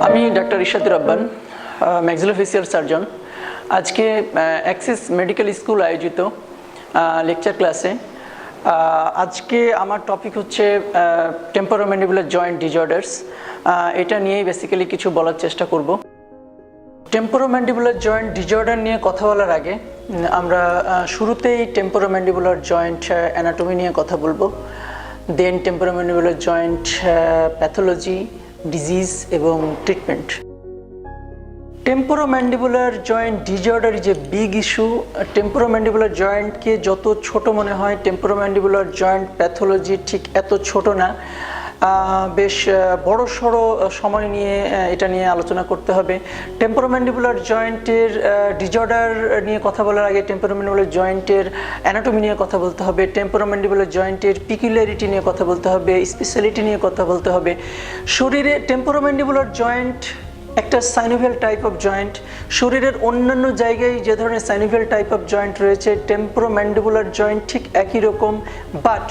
আমি doctor ইশাতুর রব্বান, maxillofacial surgeon. আজকে Axis medical school আয়োজিত লেকচার ক্লাসে আজকে আমার টপিক হচ্ছে টেম্পোরোম্যান্ডিবুলার জয়েন্ট ডিসঅর্ডার্স। এটা নিয়েই বেসিক্যালি কিছু বলার চেষ্টা করব। টেম্পোরোম্যান্ডিবুলার জয়েন্ট ডিসঅর্ডার নিয়ে কথা বলার আগে আমরা শুরুতেই টেম্পোরোম্যান্ডিবুলার জয়েন্ট অ্যানাটমি নিয়ে কথা বলবো, then temporomandibular joint pathology, disease এবং treatment. Temporomandibular joint disorder is a big issue. Temporomandibular জয়েন্টকে যত ছোট মনে হয়, টেম্পোরোম্যান্ডিবুলার জয়েন্ট প্যাথোলজি ঠিক এত ছোট না। বেশ বড় সড়ো সময় নিয়ে এটা নিয়ে আলোচনা করতে হবে। টেম্পোরোম্যান্ডিবুলার জয়েন্টের ডিসঅর্ডার নিয়ে কথা বলার আগে টেম্পোরোম্যান্ডিবুলার জয়েন্টের অ্যানাটমি নিয়ে কথা বলতে হবে, টেম্পোরোম্যান্ডিবুলার জয়েন্টের পিকুলারিটি নিয়ে কথা বলতে হবে, স্পেশালিটি নিয়ে কথা বলতে হবে। শরীরে টেম্পোরোম্যান্ডিবুলার জয়েন্ট একটা সাইনোভিয়াল টাইপ অফ জয়েন্ট। শরীরের অন্যান্য জায়গায় যে ধরনের সাইনোভিয়াল টাইপ অফ জয়েন্ট রয়েছে, টেম্পোরোম্যান্ডিবুলার জয়েন্ট ঠিক একই রকম, বাট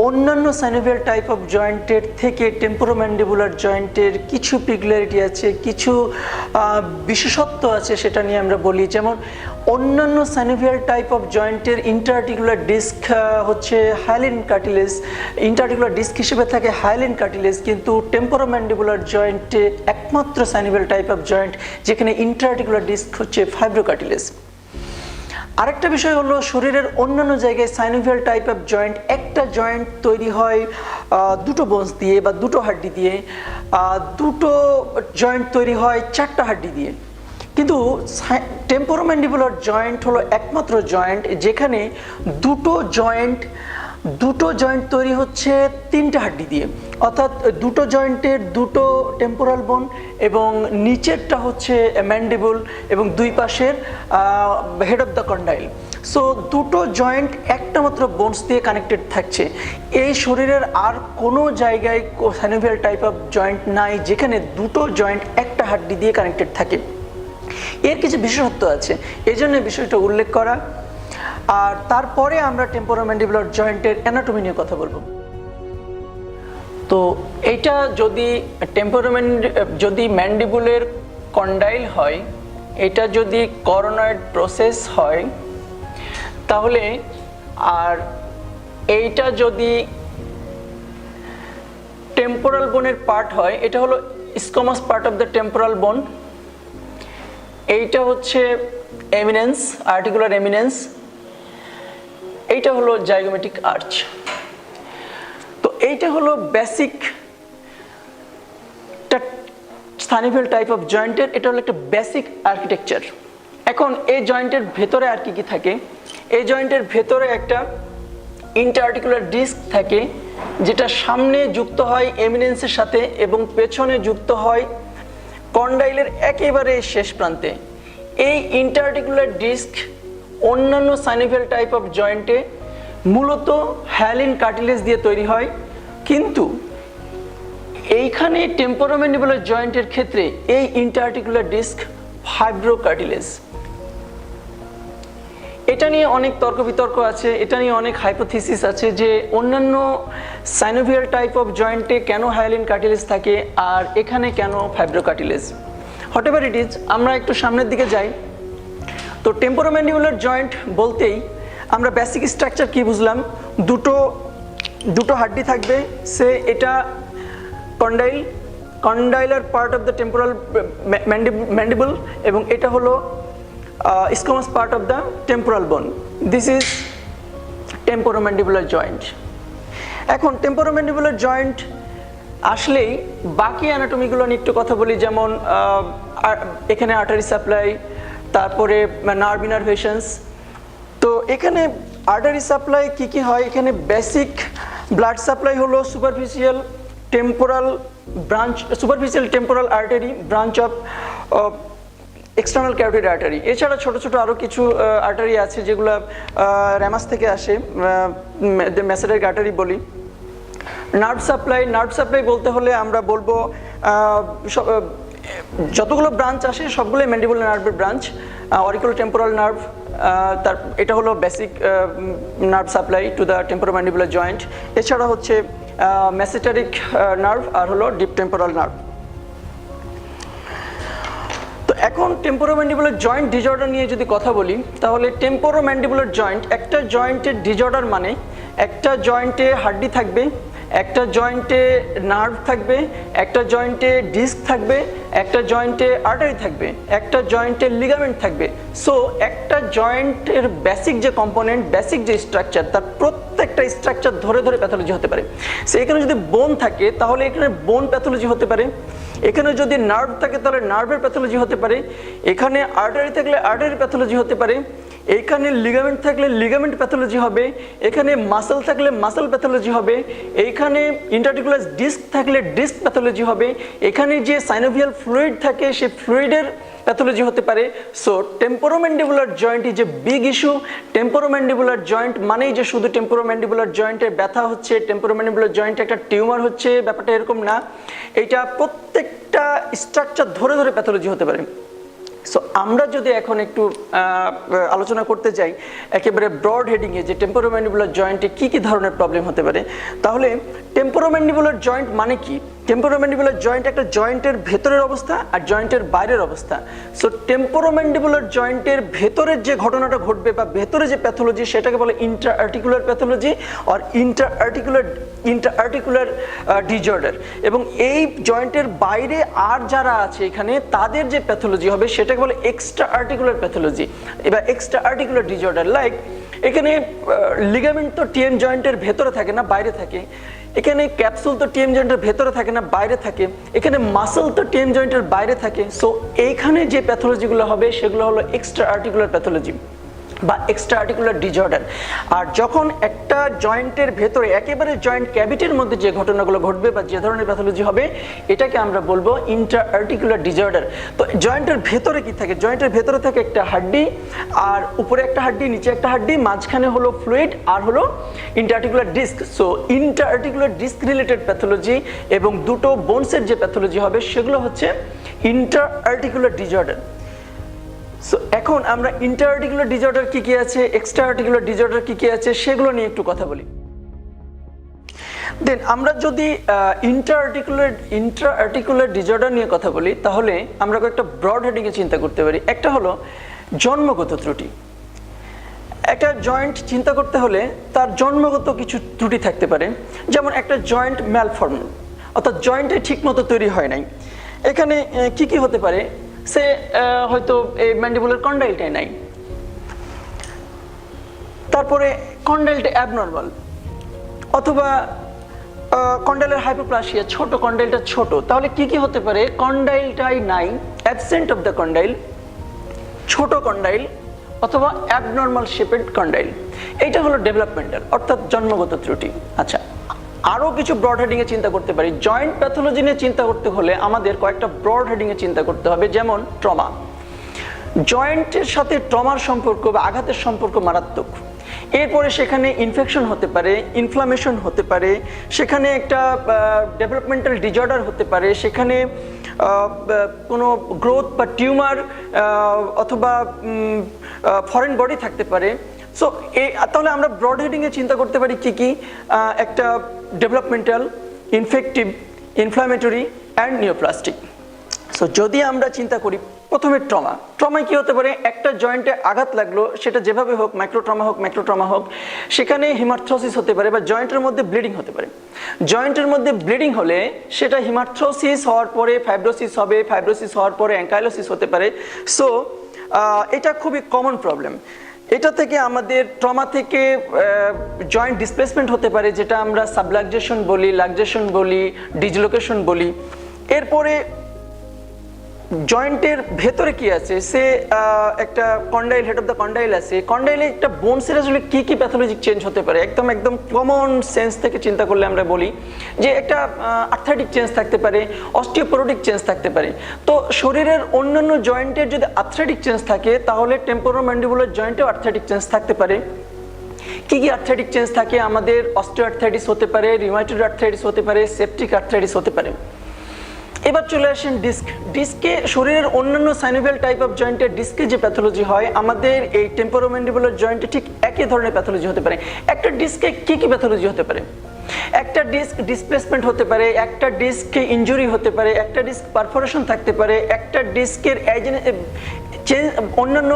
অন্যান্য সাইনোভিয়াল টাইপ অফ জয়েন্টের থেকে টেম্পোরোম্যান্ডিবুলার জয়েন্টের কিছু পিকুলারিটি আছে, কিছু বিশেষত্ব আছে, সেটা নিয়ে আমরা বলি। যেমন অন্যান্য সাইনোভিয়াল টাইপ অফ জয়েন্টের ইন্টারআর্টিকুলার ডিস্ক হচ্ছে হায়ালিন কার্টিলেজ, ইন্টারআর্টিকুলার ডিস্ক হিসেবে থাকে হায়ালিন কার্টিলেজ, কিন্তু টেম্পোরোম্যান্ডিবুলার জয়েন্টে একমাত্র সাইনোভিয়াল টাইপ অফ জয়েন্ট যেখানে ইন্টারআর্টিকুলার ডিস্ক হচ্ছে ফাইব্রোকার্টিলেজ। আরেকটা বিষয় হলো, শরীরের অন্যান্য জায়গায় সাইনোভিয়াল টাইপ অফ জয়েন্ট, একটা জয়েন্ট তৈরি হয় দুটো বোনস দিয়ে বা দুটো হাড্ডি দিয়ে, দুটো জয়েন্ট তৈরি হয় চারটা হাড্ডি দিয়ে। কিন্তু টেম্পোরোম্যান্ডিবুলার জয়েন্ট হলো একমাত্র জয়েন্ট যেখানে দুটো জয়েন্ট তৈরি হচ্ছে তিনটা হাড্ডি দিয়ে, অর্থাৎ দুটো জয়েন্টের দুটো টেম্পোরাল বোন এবং নিচেরটা হচ্ছে ম্যান্ডিবল এবং দুই পাশের head of the condyle. So দুটো জয়েন্ট একটা মাত্র বোনস দিয়ে কানেক্টেড থাকছে। এই শরীরের আর কোনো জায়গায় সাইনোভিয়াল টাইপ অফ জয়েন্ট নাই যেখানে দুটো জয়েন্ট একটা হাড্ডি দিয়ে কানেক্টেড থাকে। এর কিছু বিশেষত্ব আছে, এই জন্য বিষয়টা উল্লেখ করা। আর তারপরে আমরা টেম্পোরোম্যান্ডিবুলার জয়েন্টের অ্যানাটমি নিয়ে কথা বলবো। তো এইটা যদি ম্যান্ডিবুলের কন্ডাইল হয়, এটা যদি করোনয়েড প্রসেস হয় তাহলে, আর এইটা যদি টেম্পোরাল বোনের পার্ট হয়, এটা হলো squamous part of the temporal বোন, এইটা হচ্ছে এমিনেন্স, আর্টিকুলার এমিনেন্স, এইটা হলো জাইগোমেটিক আর্চ। তো এইটা হলো বেসিক সাইনোভিয়াল টাইপ অফ জয়েন্টের, এটা হলো একটা বেসিক আর্কিটেকচার। এখন এই জয়েন্টের ভেতরে আর কি থাকে? এই জয়েন্টের ভেতরে একটা ইন্টারআর্টিকুলার ডিস্ক থাকে যেটা সামনে যুক্ত হয় এমিনেন্সের সাথে এবং পেছনে যুক্ত হয় কন্ডাইলের একেবারে শেষ প্রান্তে। এই ইন্টারআর্টিকুলার ডিস্ক অন্যান্য সাইনোভিয়াল টাইপ অফ জয়েন্টে মূলত হায়ালিন কার্টিলেজ দিয়ে তৈরি হয়, কিন্তু এইখানে টেম্পোরোম্যান্ডিবুলার জয়েন্টের ক্ষেত্রে এই ইন্টারআর্টিকুলার ডিস্ক ফাইব্রোকার্টিলেজ। এটা নিয়ে অনেক তর্ক বিতর্ক আছে, এটা নিয়ে অনেক হাইপোথিসিস আছে যে অন্যান্য সাইনোভিয়াল টাইপ অফ জয়েন্টে কেন হায়ালিন কার্টিলেজ থাকে আর এখানে কেন ফাইব্রোকার্টিলেজ। হোয়াটএভার ইট ইজ, আমরা একটু সামনের দিকে যাই। তো টেম্পোরোম্যান্ডিবুলার জয়েন্ট বলতেই আমরা বেসিক স্ট্রাকচার কি বুঝলাম? দুটো হাড্ডি থাকবে, এটা condylar part of the temporal mandible এবং এটা হলো squamous part of the temporal bone. This is temporomandibular joint. এখন টেম্পোরোম্যান্ডিবুলার জয়েন্ট আসলেই বাকি অ্যানাটমিগুলো নিয়ে একটু কথা বলি। যেমন এখানে আর্টারি সাপ্লাই, তারপরে নার্ভ ইনারভেশনস। তো এখানে আর্টারি সাপ্লাই কি হয়? এখানে বেসিক ব্লাড সাপ্লাই হলো superficial temporal artery, branch of external carotid artery. এছাড়া ছোট ছোট আরও কিছু আর্টারি আছে যেগুলো র্যামাস থেকে আসে, মেসেডারিক আর্টারি বলি। নার্ভ সাপ্লাই বলতে হলে আমরা বলবো যতগুলো ব্রাঞ্চ আসে সবগুলোই ম্যান্ডিবুলার নার্ভের ব্রাঞ্চ। অরিকুলো টেম্পোরাল নার্ভ, এটা হলো basic nerve supply to the temporomandibular joint. এছাড়া হচ্ছে মেসেটারিক নার্ভ আর হলো ডিপ টেম্পোরাল নার্ভ। এখন টেম্পোরোম্যান্ডিবুলার জয়েন্ট ডিসঅর্ডার নিয়ে যদি কথা বলি, তাহলে টেম্পোরোম্যান্ডিবুলার জয়েন্ট, একটা জয়েন্টের ডিসঅর্ডার মানে একটা জয়েন্টে হাড্ডি থাকবে, একটা জয়েন্টে নার্ভ থাকবে, একটা জয়েন্টে ডিস্ক থাকবে, একটা জয়েন্টে আর্টারি থাকবে, একটা জয়েন্টে লিগামেন্ট থাকবে। সো একটা জয়েন্টের বেসিক যে কম্পোনেন্ট, বেসিক যে স্ট্রাকচার, তার প্রত্যেকটা স্ট্রাকচার ধরে ধরে প্যাথোলজি হতে পারে। সো এখানে যদি বোন থাকে তাহলে এখানে বোন প্যাথোলজি হতে পারে, এখানে যদি নার্ভ থাকে তাহলে নার্ভের প্যাথোলজি হতে পারে, এখানে আর্টারি থাকলে আর্টারি প্যাথোলজি হতে পারে, এইখানে লিগামেন্ট থাকলে লিগামেন্ট প্যাথোলজি হবে, এখানে মাসল থাকলে মাসল প্যাথোলজি হবে, এইখানে ইন্টারআর্টিকুলার ডিস্ক থাকলে ডিস্ক প্যাথোলজি হবে, এখানে যে সাইনোভিয়াল ফ্লুইড থাকে সেই ফ্লুইডের প্যাথোলজি হতে পারে। So temporomandibular joint is a big issue. Temporomandibular joint মানেই যে শুধু টেম্পোরোম্যান্ডিবুলার জয়েন্টে ব্যথা হচ্ছে, টেম্পোরোম্যান্ডিবুলার জয়েন্টে একটা টিউমার হচ্ছে, ব্যাপারটা এরকম না। এটা প্রত্যেকটা স্ট্রাকচার ধরে ধরে প্যাথোলজি হতে পারে। সো আমরা যদি এখন একটু আলোচনা করতে যাই একেবারে ব্রড হেডিংয়ে যে টেম্পোরোম্যান্ডিবুলার জয়েন্টে কী কী ধরনের প্রবলেম হতে পারে, তাহলে টেম্পোরোম্যান্ডিবুলার জয়েন্ট মানে কি? টেম্পোরোম্যান্ডিবুলার জয়েন্ট একটা জয়েন্টের ভেতরের অবস্থা আর জয়েন্টের বাইরের অবস্থা। সো টেম্পোরোম্যান্ডিবুলার জয়েন্টের ভেতরের যে ঘটনাটা ঘটবে বা ভেতরে যে প্যাথোলজি, সেটাকে বলে ইন্ট্রা আর্টিকুলার প্যাথোলজি আর ইন্ট্রা আর্টিকুলার ডিসঅর্ডার। এবং এই জয়েন্টের বাইরে আর যারা আছে এখানে তাদের যে প্যাথোলজি হবে সেটাকে বলে এক্সট্রা আর্টিকুলার প্যাথোলজি এবার এক্সট্রা আর্টিকুলার ডিসঅর্ডার। লাইক এখানে লিগামেন্ট তো টিএম জয়েন্টের ভেতরে থাকে না, বাইরে থাকে। এখানে ক্যাপসুল তো টিএম জয়েন্টের ভেতরে থাকে না, বাইরে থাকে। এখানে মাসল তো টিএম জয়েন্টের বাইরে থাকে। সো এইখানে যে প্যাথোলজিগুলো হবে সেগুলো হলো এক্সট্রা আর্টিকুলার প্যাথোলজি বা এক্সট্রা আর্টিকুলার ডিসঅর্ডার। আর যখন একটা জয়েন্টের ভেতরে একেবারে জয়েন্ট ক্যাভিটির মধ্যে যে ঘটনাগুলো ঘটবে বা যে ধরনের প্যাথোলজি হবে এটাকে আমরা বলবো ইন্ট্রা আর্টিকুলার ডিসঅর্ডার। তো জয়েন্টের ভেতরে কি থাকে? জয়েন্টের ভেতরে থাকে একটা হাড্ডি, আর উপরে একটা হাড্ডি, নিচে একটা হাড্ডি, মাঝখানে হলো ফ্লুইড আর হলো interarticular disc. So interarticular disc related pathology এবং দুটো বোনসের যে প্যাথোলজি হবে সেগুলো হচ্ছে ইন্ট্রা আর্টিকুলার ডিসঅর্ডার। সো এখন আমরা ইন্টারআর্টিকুলার ডিসঅর্ডার কি কি আছে, এক্সট্রা আর্টিকুলার ডিসঅর্ডার কি কি আছে সেগুলো নিয়ে একটু কথা বলি। দেন আমরা যদি ইন্ট্রা আর্টিকুলার ডিসঅর্ডার নিয়ে কথা বলি তাহলে আমরা একটা ব্রড হেডিংয়ে চিন্তা করতে পারি। একটা হলো জন্মগত ত্রুটি। একটা জয়েন্ট চিন্তা করতে হলে তার জন্মগত কিছু ত্রুটি থাকতে পারে, যেমন একটা জয়েন্ট ম্যালফর্ম, অর্থাৎ জয়েন্টে ঠিক মতো তৈরি হয় নাই। এখানে কি কি হতে পারে? সে হয়তো এই ম্যান্ডিবুলার কন্ডাইলটাই নাই, তারপরে কন্ডাইলটা অ্যাবনর্মাল, অথবা কন্ডাইলের হাইপোপ্লাসিয়া, ছোট কন্ডাইলটা ছোট। তাহলে কি কি হতে পারে? কন্ডাইলটাই নাই, অ্যাবসেন্ট অফ দ্য কন্ডাইল, ছোট কন্ডাইল, অথবা অ্যাবনর্মাল শেপেড কন্ডাইল। এইটা হলো ডেভেলপমেন্টাল অর্থাৎ জন্মগত ত্রুটি। আচ্ছা, আরও কিছু ব্রড হেডিংয়ে চিন্তা করতে পারি। জয়েন্ট প্যাথোলজি নিয়ে চিন্তা করতে হলে আমাদের কয়েকটা ব্রড হেডিংয়ে চিন্তা করতে হবে, যেমন ট্রমা। জয়েন্টের সাথে ট্রমার সম্পর্ক বা আঘাতের সম্পর্ক মারাত্মক। এরপরে সেখানে ইনফেকশন হতে পারে, ইনফ্লামেশন হতে পারে, সেখানে একটা ডেভেলপমেন্টাল ডিসঅর্ডার হতে পারে, সেখানে কোনো গ্রোথ বা টিউমার অথবা ফরেন বডি থাকতে পারে। সো তাহলে আমরা ব্রড হেডিংয়ে চিন্তা করতে পারি কি কি? একটা developmental, infective, inflammatory and neoplastic. So যদি আমরা চিন্তা করি প্রথমে ট্রমায় কি হতে পারে? একটা জয়েন্টে আঘাত লাগলো, সেটা যেভাবে হোক, ম্যাক্রোট্রমা হোক, সেখানে হিমার্থ্রোসিস হতে পারে বা জয়েন্টের মধ্যে ব্লিডিং হতে পারে। জয়েন্টের মধ্যে ব্লিডিং হলে সেটা হিমার্থ্রোসিস হওয়ার পরে ফাইব্রোসিস হবে, ফাইব্রোসিস হওয়ার পরে অ্যাঙ্কাইলোসিস হতে পারে। সো এটা খুবই কমন প্রবলেম। এটা থেকে আমাদের ট্রমা থেকে জয়েন্ট ডিসপ্লেসমেন্ট হতে পারে, যেটা আমরা সাবলাক্সেশন বলি, লাক্সেশন বলি, ডিসলোকেশন বলি। এরপরে জয়েন্টের ভেতরে কি আছে? সে একটা condyle, head of the condyle আছে। কন্ডাইলে একটা বোনসের আসলে কি কি প্যাথোলজিক চেঞ্জ হতে পারে? একদম কমন সেন্স থেকে চিন্তা করলে আমরা বলি যে একটা আর্থ্রাইটিক চেঞ্জ থাকতে পারে, অস্টিওপোরোটিক চেঞ্জ থাকতে পারে। তো শরীরের অন্যান্য জয়েন্টের যদি আর্থ্রাইটিক চেঞ্জ থাকে তাহলে টেম্পোরোম্যান্ডিবুলার জয়েন্টেও আর্থ্রাইটিক চেঞ্জ থাকতে পারে। কি কি আর্থ্রাইটিক চেঞ্জ থাকে? আমাদের অস্টিওআর্থ্রাইটিস হতে পারে, রিউমাটয়েড আর্থ্রাইটিস হতে পারে, সেপটিক আর্থ্রাইটিস হতে পারে। এবার চলে আসেন ডিস্কে। শরীরের অন্যান্য সাইনোভিয়াল টাইপ অফ জয়েন্টের ডিস্কে যে প্যাথোলজি হয়, আমাদের এই টেম্পোরোম্যান্ডিবুলার জয়েন্টে ঠিক একই ধরনের প্যাথোলজি হতে পারে। একটা ডিস্কে কি কি প্যাথোলজি হতে পারে? একটা ডিস্ক ডিসপ্লেসমেন্ট হতে পারে, একটা ডিস্কে ইনজুরি হতে পারে, একটা ডিস্ক পারফোরেশন থাকতে পারে, একটা ডিস্কের চেঞ্জ, অন্যান্য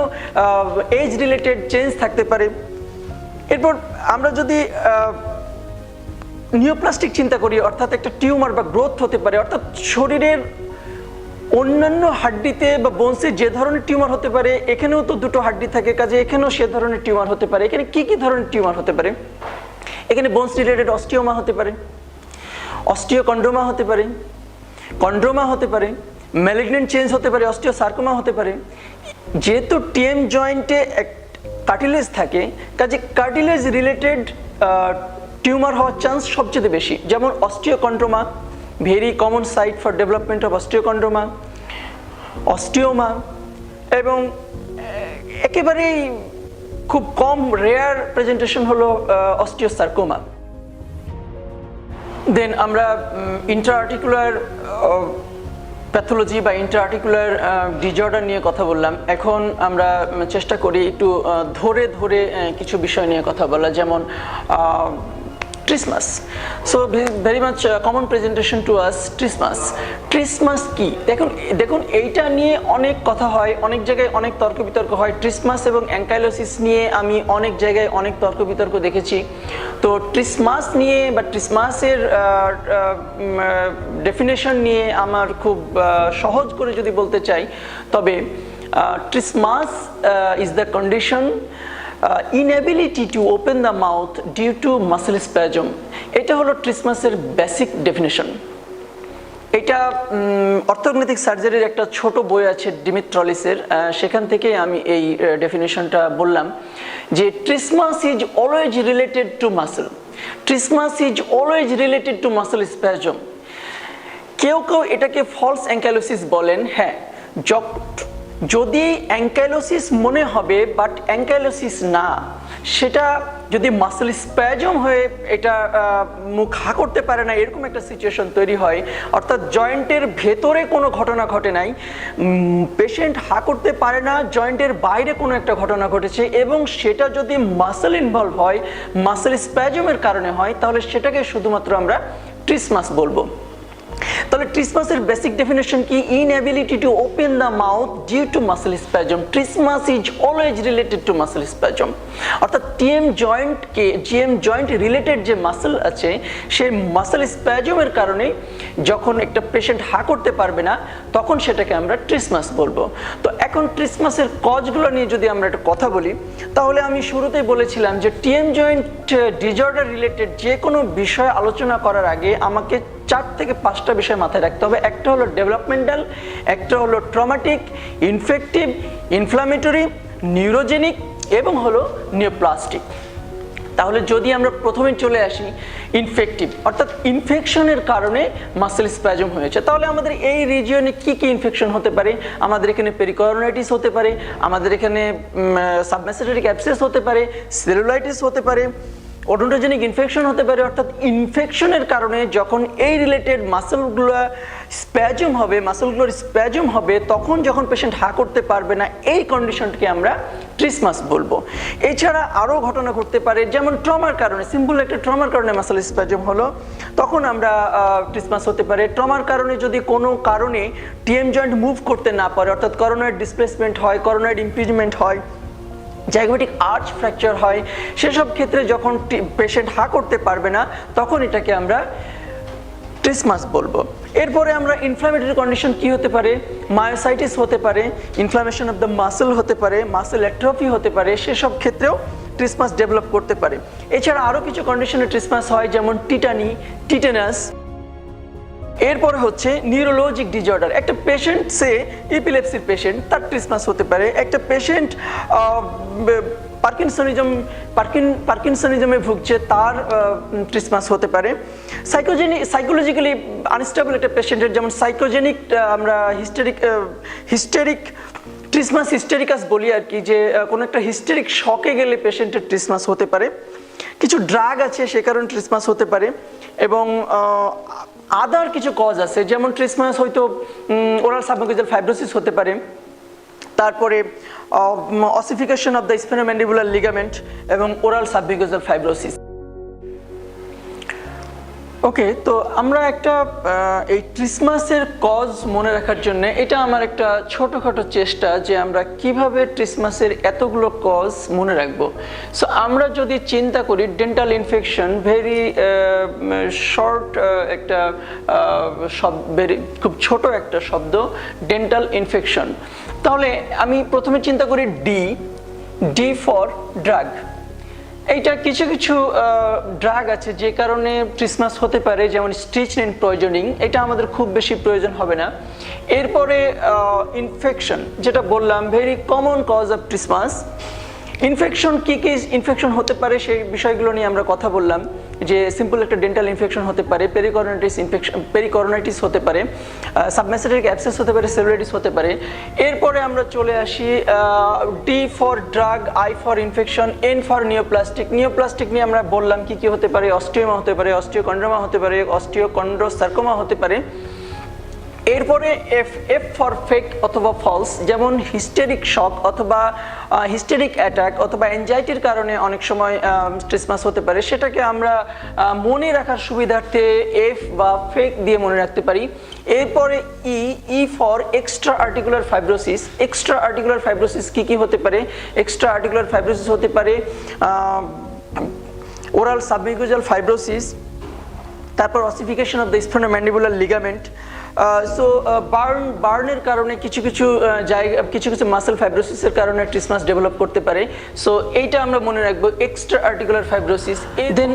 এজ রিলেটেড চেঞ্জ থাকতে পারে। এরপর আমরা যদি নিওপ্লাস্টিক চিন্তা করি, অর্থাৎ একটা টিউমার বা গ্রোথ হতে পারে, অর্থাৎ শরীরের অন্যান্য হাড্ডিতে বা বোনসে যে ধরনের টিউমার হতে পারে, এখানেও তো দুটো হাড্ডি থাকে, কাজে এখানেও সে ধরনের টিউমার হতে পারে। এখানে কি কি ধরনের টিউমার হতে পারে? এখানে বোনস রিলেটেড অস্টিওমা হতে পারে, অস্টিওকন্ড্রোমা হতে পারে, কন্ড্রোমা হতে পারে, ম্যালিগন্যান্ট চেঞ্জ হতে পারে, অস্টিওসার্কোমা হতে পারে। যেহেতু টিএম জয়েন্টে কার্টিলেজ থাকে, কাজে কার্টিলেজ রিলেটেড টিউমার হওয়ার চান্স সবচেয়ে বেশি। যেমন osteochondroma, very common site for development of osteochondroma, osteoma, এবং একেবারেই খুব কম রেয়ার প্রেজেন্টেশন হলো অস্টিওসার্কোমা। দেন আমরা ইন্ট্রাআর্টিকুলার প্যাথোলজি বা ইন্ট্রাআর্টিকুলার ডিজঅর্ডার নিয়ে কথা বললাম। এখন আমরা চেষ্টা করি একটু ধরে ধরে কিছু বিষয় নিয়ে কথা বলা, যেমন trismus. So very much common presentation to us trismus. Trismus কি? দেখুন এইটা নিয়ে অনেক কথা হয়, অনেক জায়গায় অনেক তর্ক বিতর্ক হয়। ট্রিসমাস এবং অ্যাঙ্কাইলোসিস নিয়ে আমি অনেক জায়গায় অনেক তর্ক বিতর্ক দেখেছি। তো ট্রিসমাস নিয়ে বা ট্রিসমাসের ডেফিনেশন নিয়ে আমার খুব সহজ করে যদি বলতে চাই, তবে trismus is the condition inability to open the mouth due to muscle spasm. এটা হলো ট্রিসমাসের বেসিক ডেফিনেশন। এটা অর্থোগনেটিক সার্জারির একটা ছোট বই আছে ডিমিট্রলিসের, সেখান থেকে আমি এই ডেফিনেশনটা বললাম যে trismus is always related to muscle. Trismus is always related to muscle spasm. কেউ কেউ এটাকে ফলস অ্যাঙ্কাইলোসিস বলেন। হ্যাঁ, যদি অ্যাঙ্কাইলোসিস মনে হবে বাট অ্যাঙ্কাইলোসিস না, সেটা যদি মাসল স্প্যাজম হয়ে এটা মুখ হা করতে পারে না, এরকম একটা সিচুয়েশন তৈরি হয়, অর্থাৎ জয়েন্টের ভেতরে কোনো ঘটনা ঘটে নাই, পেশেন্ট হা করতে পারে না, জয়েন্টের বাইরে কোনো একটা ঘটনা ঘটেছে, এবং সেটা যদি মাসল ইনভলভ হয়, মাসল স্প্যাজমের কারণে হয়, তাহলে সেটাকে শুধুমাত্র আমরা ট্রিসমাস বলবো। তাহলে ট্রিসমাসের বেসিক ডেফিনেশন কি? Inability to open the mouth due to muscle spasm. Trismus is always related to muscle spasm. অর্থাৎ জিএম জয়েন্ট রিলেটেড যে মাসল আছে, সেই মাসল স্প্যাজমের কারণে যখন একটা পেশেন্ট হা করতে পারবে না, তখন সেটাকে আমরা ট্রিসমাস বলবো। তো এখন ট্রিসমাসের কজগুলো নিয়ে যদি আমরা একটা কথা বলি, তাহলে আমি শুরুতেই বলেছিলাম যে টিএম জয়েন্ট ডিজঅর্ডার রিলেটেড যে কোনো বিষয় আলোচনা করার আগে আমাকে 4 থেকে 5টা বিষয় মাথায় রাখতে হবে। একটা হলো ডেভেলপমেন্টাল, একটা হলো ট্রমাটিক, ইনফেক্টিভ, ইনফ্লামেটরি, নিউরোজেনিক এবং হলো নিওপ্লাস্টিক। তাহলে যদি আমরা প্রথমে চলে আসি ইনফেক্টিভ, অর্থাৎ ইনফেকশনের কারণে মাসল স্প্যাজম হয়েছে, তাহলে আমাদের এই রিজিয়নে কি কি ইনফেকশন হতে পারে? আমাদের এখানে পেরিকরোনাইটিস হতে পারে, আমাদের এখানে সাবমেসেটেরিক অ্যাবসেস হতে পারে, সেলুলাইটিস হতে পারে, ওডোন্টোজেনিক ইনফেকশন হতে পারে। অর্থাৎ ইনফেকশনের কারণে যখন এই রিলেটেড মাসলগুলো স্প্যাজম হবে, মাসলগুলোর স্প্যাজম হবে, তখন যখন পেশেন্ট হা করতে পারবে না, এই কন্ডিশনটাকে আমরা ট্রিসমাস বলবো। এছাড়া আরও ঘটনা ঘটতে পারে, যেমন ট্রমার কারণে, সিম্পল একটা ট্রমার কারণে মাসল স্প্যাজম হলো, তখন আমরা ট্রিসমাস হতে পারে। ট্রমার কারণে যদি কোনো কারণে টিএম জয়েন্ট মুভ করতে না পারে, অর্থাৎ করোনয়েড ডিসপ্লেসমেন্ট হয়, করোনয়েড ইমপিজমেন্ট হয়, জাইগোমেটিক আর্চ ফ্র্যাকচার হয়, সেসব ক্ষেত্রে যখন পেশেন্ট হা করতে পারবে না, তখন এটাকে আমরা ট্রিসমাস বলবো। এরপরে আমরা ইনফ্লামেটরি কন্ডিশন কি হতে পারে? মায়োসাইটিস হতে পারে, ইনফ্লামেশন অফ দ্য মাসল হতে পারে, মাসল অ্যাট্রফি হতে পারে, সেসব ক্ষেত্রেও ট্রিসমাস ডেভেলপ করতে পারে। এছাড়া আরও কিছু কন্ডিশনে ট্রিসমাস হয়, যেমন টিটানি, টিটেনাস। এরপরে হচ্ছে নিউরোলজিক ডিজঅর্ডার। একটা পেশেন্ট সে ইপিলেপসির পেশেন্ট, তার ট্রিসমাস হতে পারে। একটা পেশেন্ট পার্কিনসনিজমে ভুগছে, তার ট্রিসমাস হতে পারে। সাইকোলজিক্যালি আনস্টেবল একটা পেশেন্টের, যেমন সাইকোজেনিক, আমরা হিস্টেরিক ট্রিসমাস হিস্টেরিকাস বলি আর কি, যে কোনো একটা হিস্টেরিক শকে গেলে পেশেন্টের ট্রিসমাস হতে পারে। কিছু ড্রাগ আছে সে কারণে ট্রিসমাস হতে পারে, এবং আদার কিছু কজ আছে, যেমন ট্রিসমাস হয়তো ওরাল সাবমিউকোজাল ফাইব্রোসিস হতে পারে, তারপরে অসিফিকেশন অফ দ্য স্পেনোম্যান্ডিবুলার লিগামেন্ট এবং ওরাল সাবমিউকোজাল ফাইব্রোসিস। ওকে, তো আমরা একটা এই ট্রিসমাসের কজ মনে রাখার জন্য এটা আমার একটা ছোটোখাটো চেষ্টা যে আমরা কিভাবে ট্রিসমাসের এতগুলো কজ মনে রাখবো। সো আমরা যদি চিন্তা করি ডেন্টাল ইনফেকশন, ভেরি শর্ট একটা শব্দ, খুব ছোট একটা শব্দ ডেন্টাল ইনফেকশন, তাহলে আমি প্রথমে চিন্তা করি ডি ফর ড্রাগ। এইটা কিছু কিছু ড্রাগ আছে যে কারণে ট্রিসমাস হতে পারে, যেমন স্ট্রিচনিন পয়জনিং, এটা আমাদের খুব বেশি প্রয়োজন হবে না। এরপরে ইনফেকশন, যেটা বললাম very common cause of trismus. Infection কী কী ইনফেকশন হতে পারে সেই বিষয়গুলো নিয়ে আমরা কথা বললাম, যে সিম্পল একটা ডেন্টাল ইনফেকশন হতে পারে, পেরিকরোনাইটিস হতে পারে, সাবমেসেটিক অ্যাবসেস হতে পারে, সেলুলাইটিস হতে পারে। এরপরে আমরা চলে আসি D for drug, I for infection, N for neoplastic. Neoplastic নিয়ে আমরা বললাম কি কি হতে পারে, অস্টিওমা হতে পারে, অস্টিওকন্ড্রোমা হতে পারে, অস্টিওকন্ড্রোসার্কোমা হতে পারে। এরপরে এফ ফর ফেক অথবা ফলস, যেমন হিস্টেরিক শক অথবা হিস্টেরিক অ্যাটাক অথবা অ্যাংজাইটির কারণে অনেক সময় ট্রিসমাস হতে পারে, সেটাকে আমরা মনে রাখার সুবিধার্থে এফ বা ফেক দিয়ে মনে রাখতে পারি। এরপরে E for extra articular fibrosis. Extra articular fibrosis কী কী হতে পারে? এক্সট্রা আর্টিকুলার ফাইব্রোসিস হতে পারে ওরাল সাবমিউকোজাল ফাইব্রোসিস, তারপর ossification of the sphenomandibular ligament. বার্নের কারণে কিছু কিছু মাসেল ফাইব্রোসিসের কারণে ট্রিসমাস ডেভেলপ করতে পারে। সো এইটা আমরা মনে রাখবো, extra articular fibrosis. Then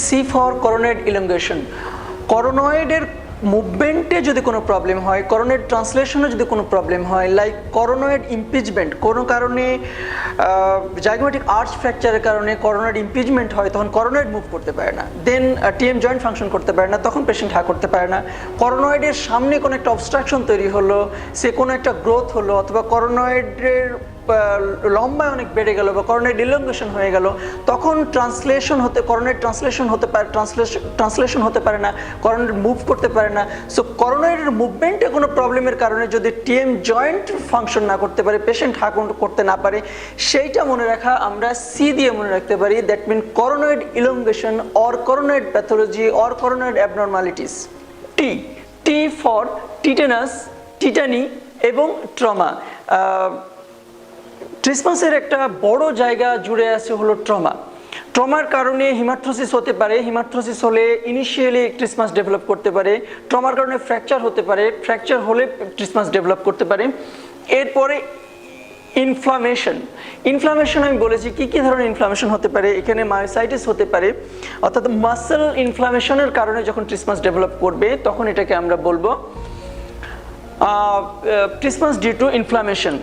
C for coronoid elongation. করোনয়েডের মুভমেন্টে যদি কোনো প্রবলেম হয়, করোনয়েড ট্রান্সলেশনে যদি কোনো প্রবলেম হয়, লাইক করোনয়েড ইমপিচমেন্ট, কোনো কারণে জাইগোমেটিক আর্চ ফ্র্যাকচারের কারণে করোনয়েড ইমপিচমেন্ট হয়, তখন করোনয়েড মুভ করতে পারে না, দেন টিএম জয়েন্ট ফাংশন করতে পারে না, তখন পেশেন্ট হা করতে পারে না। করোনয়েডের সামনে কোনো একটা অবস্ট্রাকশন তৈরি হলো, সে কোনো একটা গ্রোথ হলো, অথবা করোনয়েডের লম্বায় অনেক বেড়ে গেল বা করোনয়েড ইলংগেশন হয়ে গেল, তখন করোনয়েড ট্রান্সলেশন হতে পারে না, করোনয়েড মুভ করতে পারে না। সো করোনয়েডের মুভমেন্টে কোনো প্রবলেমের কারণে যদি টিএম জয়েন্ট ফাংশন না করতে পারে, পেশেন্ট হা করতে না পারে, সেইটা মনে রাখা আমরা সি দিয়ে মনে রাখতে পারি। That mean coronoid elongation or coronoid pathology or coronoid abnormalities. T for tetanus, tetany এবং ট্রমা। ট্রিসমাসের একটা বড় জায়গা জুড়ে আছে হলো ট্রমার কারণে হিমার্থ্রোসিস হতে পারে, হিমার্থ্রোসিস হলে ইনিশিয়ালি ট্রিসমাস ডেভেলপ করতে পারে। ট্রমার কারণে ফ্র্যাকচার হতে পারে, ফ্র্যাকচার হলে ট্রিসমাস ডেভেলপ করতে পারে। এরপরে ইনফ্লামেশন আমি বলেছি কি কি ধরনের ইনফ্লামেশন হতে পারে। এখানে মায়োসাইটিস হতে পারে, অর্থাৎ মাসেল ইনফ্লামেশনের কারণে যখন ট্রিসমাস ডেভেলপ করবে তখন এটাকে আমরা বলবো ট্রিসমাস ডিউ টু ইনফ্লামেশন।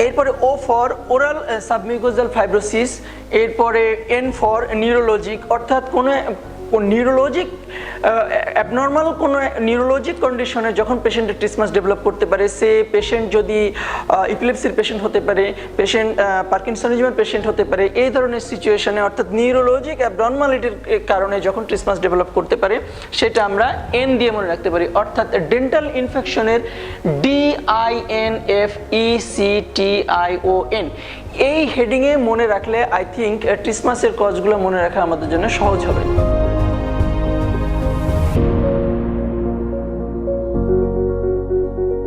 এরপরে O for oral submucosal fibrosis. এরপরে এন ফর নিউরোলজিক, অর্থাৎ কোনো নিউরোলজিক অ্যাবনর্মাল কোনো নিউরোলজিক কন্ডিশনে যখন পেশেন্টের ট্রিসমাস ডেভেলপ করতে পারে, সে পেশেন্ট যদি ইপিলেপসির পেশেন্ট হতে পারে, পেশেন্ট পার্কিনসনিজমের পেশেন্ট হতে পারে, এই ধরনের সিচুয়েশনে অর্থাৎ নিউরোলজিক অ্যাবনর্মালিটির কারণে যখন ট্রিসমাস ডেভেলপ করতে পারে, সেটা আমরা এন দিয়ে মনে রাখতে পারি। অর্থাৎ ডেন্টাল ইনফেকশনের DINFECTION এই হেডিংয়ে মনে রাখলে আই থিঙ্ক ট্রিসমাসের কজগুলো মনে রাখা আমাদের জন্য সহজ হবে।